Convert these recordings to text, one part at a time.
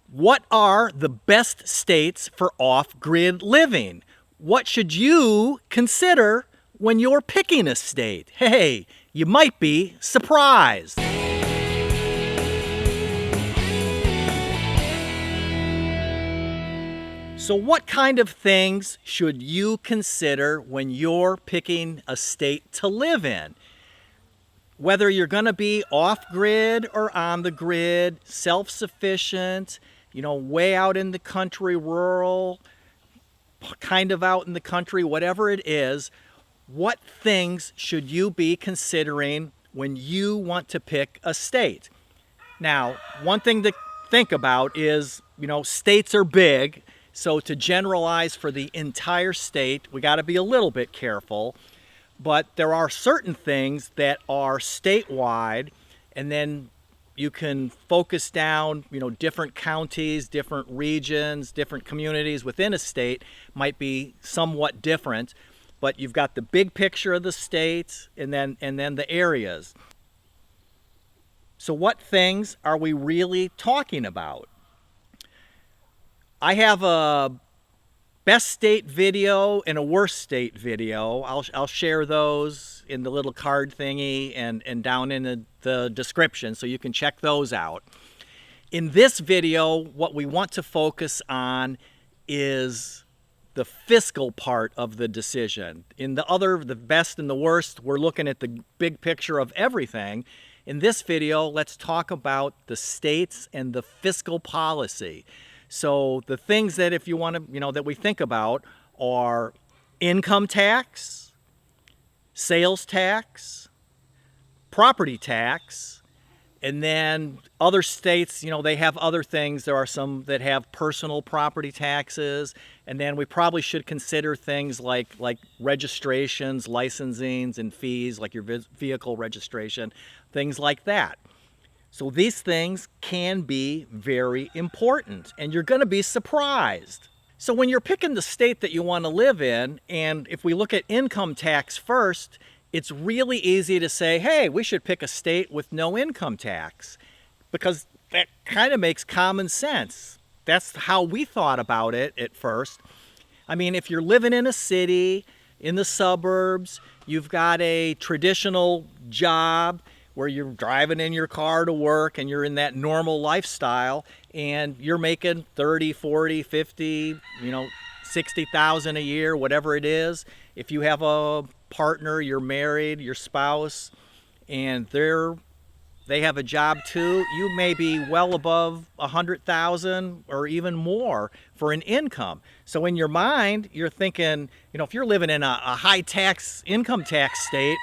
What are the best states for off-grid living? What should you consider when you're picking a state? Hey, you might be surprised. So what kind of things should you consider when you're picking a state to live in? Whether you're going to be off-grid or on the grid, self-sufficient, way out in the country, rural, kind of out in the country, whatever it is, what things should you be considering when you want to pick a state? Now, one thing to think about is, states are big. So to generalize for the entire state, we got to be a little bit careful. But there are certain things that are statewide, and then you can focus down, different counties, different regions, different communities within a state might be somewhat different. But you've got the big picture of the state and then the areas. So what things are we really talking about? I have a best state video and a worst state video. I'll share those in the little card thingy and down in the description so you can check those out. In this video, what we want to focus on is the fiscal part of the decision. In the best and the worst, we're looking at the big picture of everything. In this video, let's talk about the states and the fiscal policy. So the things that if you want to, that we think about are income tax, sales tax, property tax, and then other states, they have other things. There are some that have personal property taxes, and then we probably should consider things like registrations, licensings, and fees, like your vehicle registration, things like that. So these things can be very important, and you're going to be surprised. So when you're picking the state that you want to live in, and if we look at income tax first, it's really easy to say, hey, we should pick a state with no income tax, because that kind of makes common sense. That's how we thought about it at first. I mean, if you're living in a city, in the suburbs, you've got a traditional job, where you're driving in your car to work and you're in that normal lifestyle and you're making 30, 40, 50, 60,000 a year, whatever it is. If you have a partner, you're married, your spouse, and they have a job too, you may be well above 100,000 or even more for an income. So in your mind, you're thinking, if you're living in a high tax income tax state,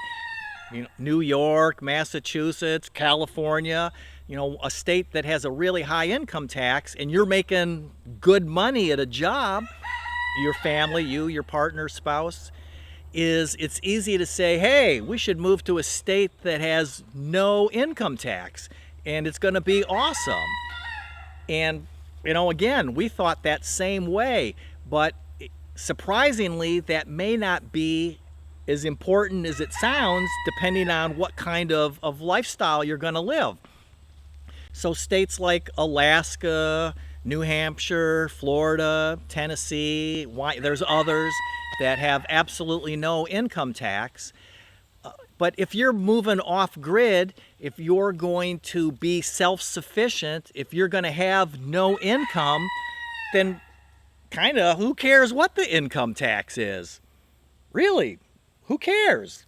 New York, Massachusetts, California, a state that has a really high income tax, and you're making good money at a job, your family, your partner, spouse, it's easy to say, hey, we should move to a state that has no income tax, and it's going to be awesome. And, again, we thought that same way, but surprisingly, that may not be as important as it sounds, depending on what kind of lifestyle you're going to live. So states like Alaska, New Hampshire, Florida, Tennessee, there's others that have absolutely no income tax. But if you're moving off-grid, if you're going to be self-sufficient, if you're going to have no income, then kind of who cares what the income tax is? Really? Who cares?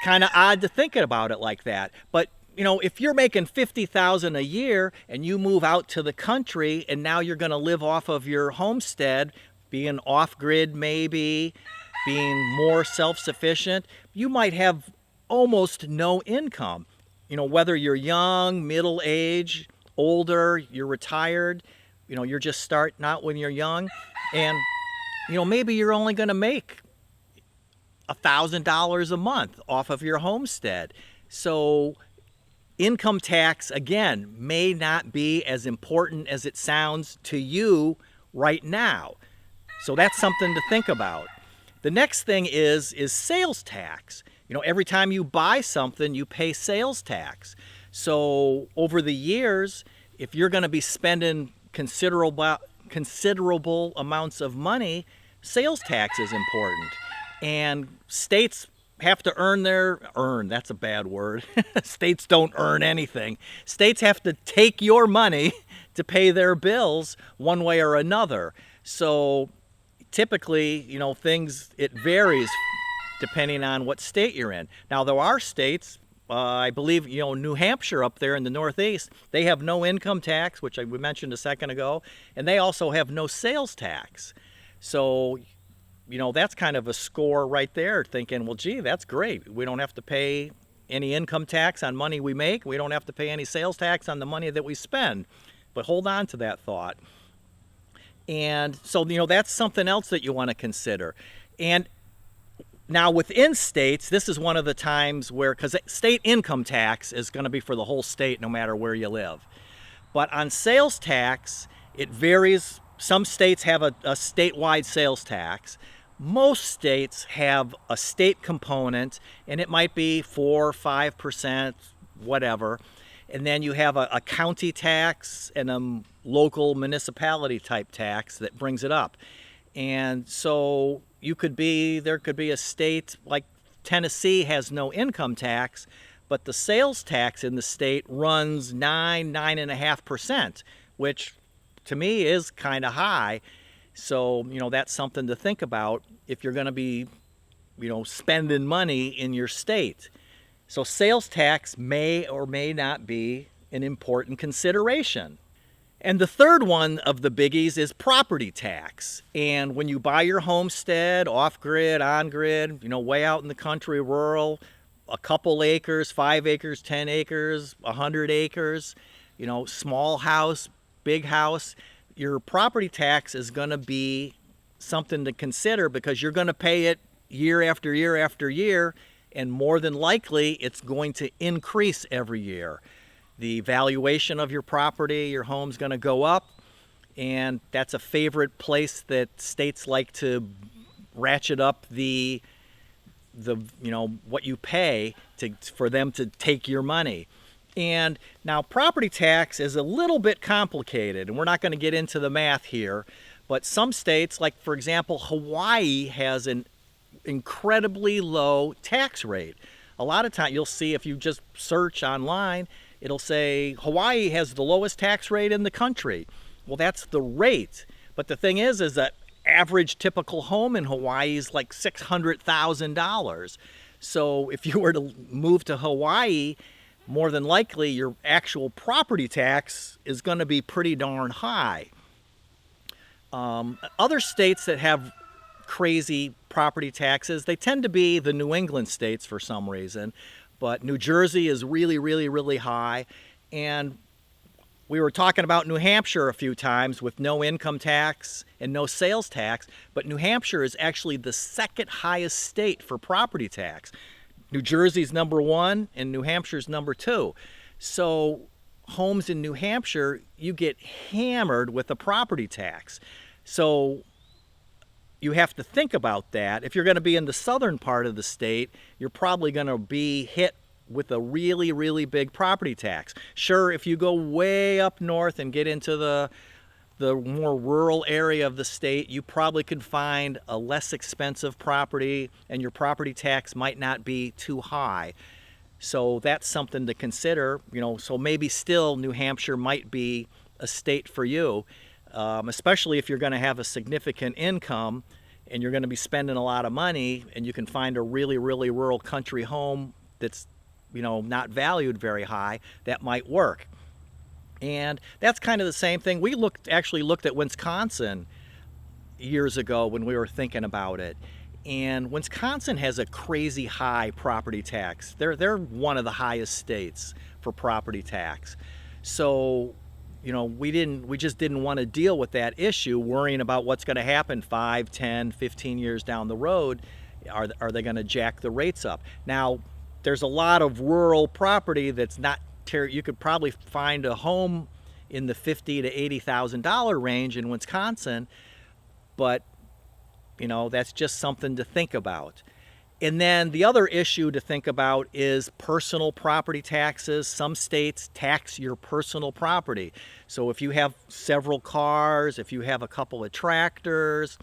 Kind of odd to think about it like that. But, if you're making $50,000 a year and you move out to the country and now you're going to live off of your homestead, being off-grid maybe, being more self-sufficient, you might have almost no income. Whether you're young, middle-aged, older, you're retired, you're just starting out when you're young, and, maybe you're only going to make $1,000 a month off of your homestead. So income tax, again, may not be as important as it sounds to you right now. So that's something to think about. The next thing is sales tax. Every time you buy something, you pay sales tax. So over the years, if you're going to be spending considerable amounts of money, sales tax is important. And states have to earn, that's a bad word. States don't earn anything. States have to take your money to pay their bills one way or another. So typically, it varies depending on what state you're in. Now, there are states, I believe, New Hampshire up there in the Northeast, they have no income tax, which we mentioned a second ago, and they also have no sales tax. So, that's kind of a score right there, thinking, well, gee, that's great. We don't have to pay any income tax on money we make. We don't have to pay any sales tax on the money that we spend. But hold on to that thought. And so, that's something else that you want to consider. And now within states, this is one of the times where, because state income tax is going to be for the whole state no matter where you live. But on sales tax, it varies. Some states have a statewide sales tax. Most states have a state component, and it might be 4 or 5%, whatever. And then you have a county tax and a local municipality type tax that brings it up. And so there could be a state like Tennessee has no income tax, but the sales tax in the state runs 9.5%, which to me is kind of high. So, that's something to think about if you're going to be, spending money in your state. So sales tax may or may not be an important consideration. And the third one of the biggies is property tax. And when you buy your homestead, off-grid, on-grid, way out in the country, rural, a couple acres, 5 acres, 10 acres, 100 acres, small house, big house, your property tax is going to be something to consider because you're going to pay it year after year after year, and more than likely it's going to increase every year. The valuation of your property, your home's going to go up, and that's a favorite place that states like to ratchet up the what you pay for them to take your money. And now property tax is a little bit complicated, and we're not going to get into the math here, but some states, like for example, Hawaii has an incredibly low tax rate. A lot of times you'll see, if you just search online, it'll say Hawaii has the lowest tax rate in the country. Well, that's the rate. But the thing is that average typical home in Hawaii is like $600,000. So if you were to move to Hawaii, more than likely your actual property tax is going to be pretty darn high. Other states that have crazy property taxes, they tend to be the New England states for some reason, but New Jersey is really, really, really high. And we were talking about New Hampshire a few times with no income tax and no sales tax, but New Hampshire is actually the second highest state for property tax. New Jersey's number 1 and New Hampshire's number 2. So homes in New Hampshire, you get hammered with a property tax. So you have to think about that. If you're going to be in the southern part of the state, you're probably going to be hit with a really, really big property tax. Sure, if you go way up north and get into the more rural area of the state, you probably could find a less expensive property and your property tax might not be too high. So that's something to consider. So maybe still New Hampshire might be a state for you, especially if you're going to have a significant income and you're going to be spending a lot of money, and you can find a really, really rural country home that's not valued very high. That might work. And that's kind of the same thing. We actually looked at Wisconsin years ago when we were thinking about it. And Wisconsin has a crazy high property tax. They're one of the highest states for property tax. So, we just didn't want to deal with that issue, worrying about what's going to happen 5, 10, 15 years down the road. Are they going to jack the rates up? Now, there's a lot of rural property that's not you could probably find a home in the $50,000 to $80,000 range in Wisconsin, but that's just something to think about. And then the other issue to think about is personal property taxes. Some states tax your personal property. So if you have several cars, if you have a couple of tractors,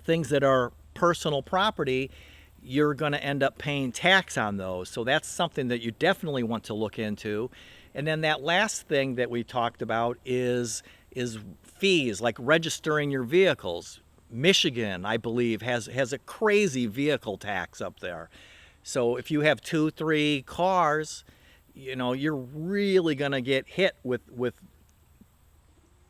things that are personal property, you're going to end up paying tax on those. So that's something that you definitely want to look into. And then that last thing that we talked about is fees, like registering your vehicles. Michigan, I believe, has a crazy vehicle tax up there. So if you have 2, 3 cars, you're really going to get hit with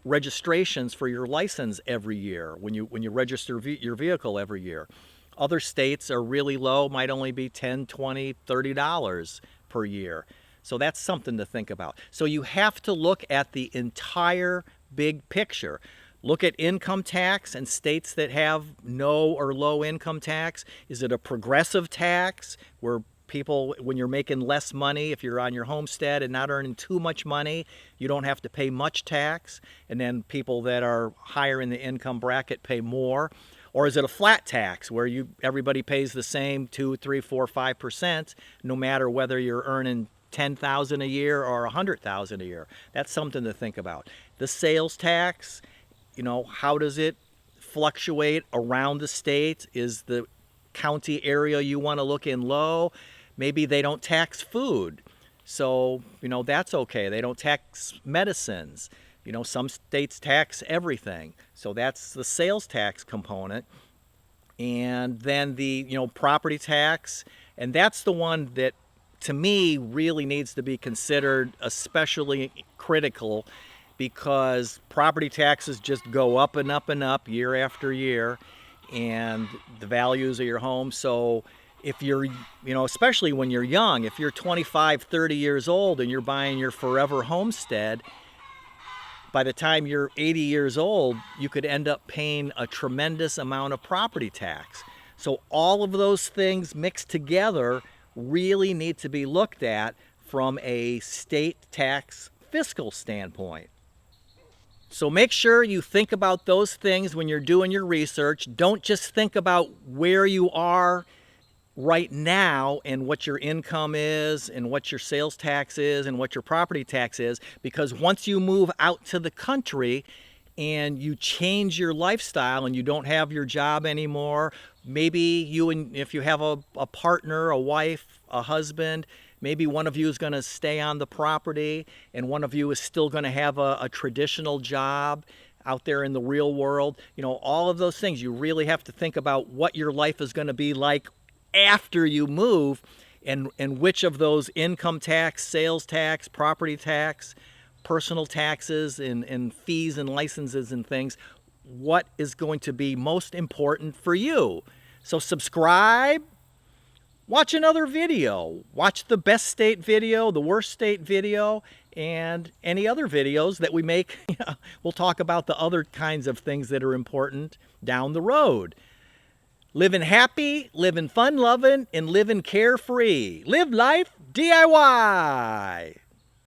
registrations for your license every year when you register your vehicle every year. Other states are really low, might only be $10, $20, $30 per year. So that's something to think about. So you have to look at the entire big picture. Look at income tax and states that have no or low income tax. Is it a progressive tax where people, when you're making less money, if you're on your homestead and not earning too much money, you don't have to pay much tax, and then people that are higher in the income bracket pay more? Or is it a flat tax where everybody pays the same 2, 3, 4, 5%, no matter whether you're earning $10,000 a year or $100,000 a year? That's something to think about. The sales tax, how does it fluctuate around the state? Is the county area you want to look in low? Maybe they don't tax food, so that's okay. They don't tax medicines. Some states tax everything, so that's the sales tax component. And then the property tax, and that's the one that to me really needs to be considered especially critical, because property taxes just go up and up and up year after year, and the values of your home. So if you're, especially when you're young, if you're 25, 30 years old and you're buying your forever homestead, by the time you're 80 years old, you could end up paying a tremendous amount of property tax. So all of those things mixed together really need to be looked at from a state tax fiscal standpoint. So make sure you think about those things when you're doing your research. Don't just think about where you are right now and what your income is and what your sales tax is and what your property tax is, because once you move out to the country and you change your lifestyle and you don't have your job anymore, maybe if you have a partner, a wife, a husband, maybe one of you is going to stay on the property and one of you is still going to have a traditional job out there in the real world. All of those things, you really have to think about what your life is going to be like after you move, and which of those income tax, sales tax, property tax, personal taxes, and fees and licenses and things, what is going to be most important for you. So subscribe, watch another video, watch the best state video, the worst state video, and any other videos that we make. We'll talk about the other kinds of things that are important down the road. Living happy, living fun loving, and living carefree. Live life DIY.